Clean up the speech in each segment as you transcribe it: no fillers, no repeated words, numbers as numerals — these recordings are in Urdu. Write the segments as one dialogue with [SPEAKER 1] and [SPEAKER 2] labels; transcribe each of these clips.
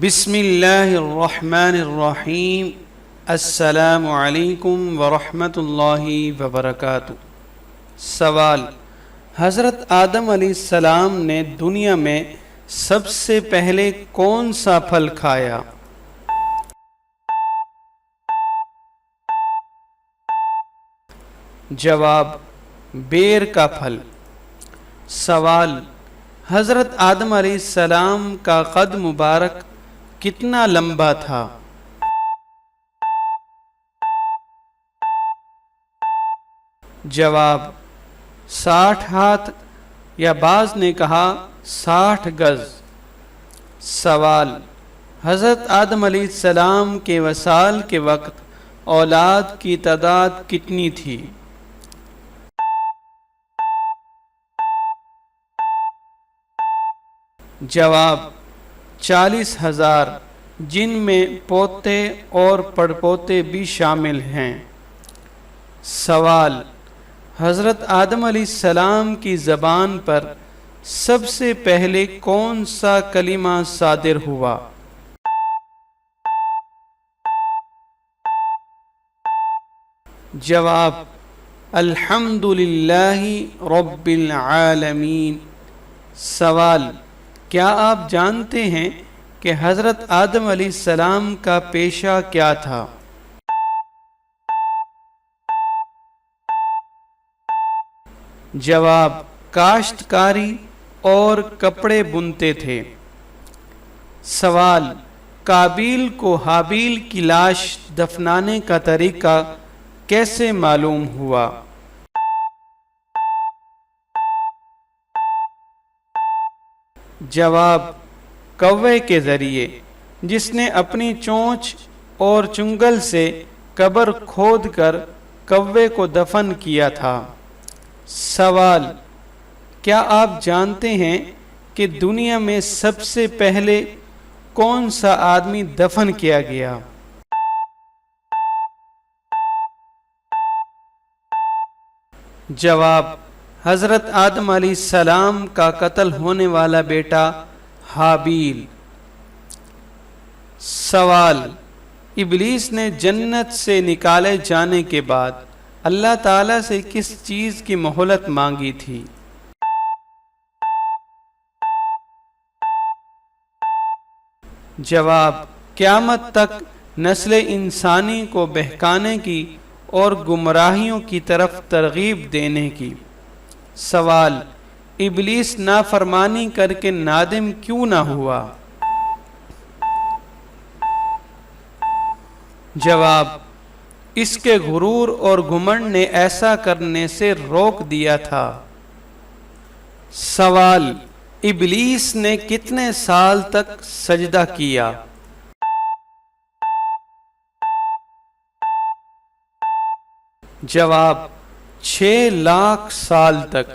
[SPEAKER 1] بسم اللہ الرحمن الرحیم۔ السلام علیکم ورحمۃ اللہ وبرکاتہ۔ سوال: حضرت آدم علیہ السلام نے دنیا میں سب سے پہلے کون سا پھل کھایا؟ جواب: بیر کا پھل۔ سوال: حضرت آدم علیہ السلام کا قد مبارک کتنا لمبا تھا؟ جواب: 60 ہاتھ یا بعض نے کہا 60 گز۔ سوال: حضرت آدم علیہ السلام کے وصال کے وقت اولاد کی تعداد کتنی تھی؟ جواب: 40,000، جن میں پوتے اور پڑپوتے بھی شامل ہیں۔ سوال: حضرت آدم علیہ السلام کی زبان پر سب سے پہلے کون سا کلمہ صادر ہوا؟ جواب: الحمدللہ رب العالمین۔ سوال: کیا آپ جانتے ہیں کہ حضرت آدم علیہ السلام کا پیشہ کیا تھا؟ جواب: کاشتکاری اور کپڑے بنتے تھے۔ سوال: قابیل کو حابیل کی لاش دفنانے کا طریقہ کیسے معلوم ہوا؟ جواب: کوے کے ذریعے، جس نے اپنی چونچ اور چنگل سے قبر کھود کر کوے کو دفن کیا تھا۔ سوال: کیا آپ جانتے ہیں کہ دنیا میں سب سے پہلے کون سا آدمی دفن کیا گیا؟ جواب: حضرت آدم علیہ السلام کا قتل ہونے والا بیٹا حابیل۔ سوال: ابلیس نے جنت سے نکالے جانے کے بعد اللہ تعالیٰ سے کس چیز کی مہلت مانگی تھی؟ جواب: قیامت تک نسل انسانی کو بہکانے کی اور گمراہیوں کی طرف ترغیب دینے کی۔ سوال: ابلیس نافرمانی کر کے نادم کیوں نہ ہوا؟ جواب: اس کے غرور اور گھمنڈ نے ایسا کرنے سے روک دیا تھا۔ سوال: ابلیس نے کتنے سال تک سجدہ کیا؟ جواب: 6 لاکھ سال تک۔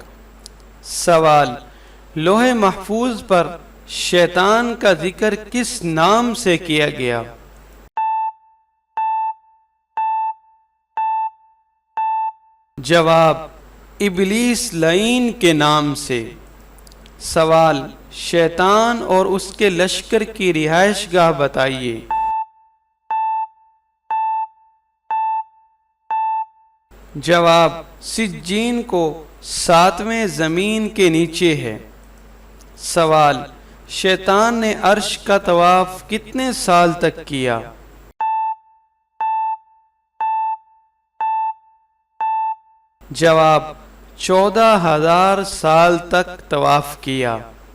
[SPEAKER 1] سوال: لوح محفوظ پر شیطان کا ذکر کس نام سے کیا گیا؟ جواب: ابلیس لعین کے نام سے۔ سوال: شیطان اور اس کے لشکر کی رہائش گاہ بتائیے۔ جواب: سجین کو 7ویں زمین کے نیچے ہے۔ سوال: شیطان نے عرش کا طواف کتنے سال تک کیا؟ جواب: 14,000 سال تک طواف کیا۔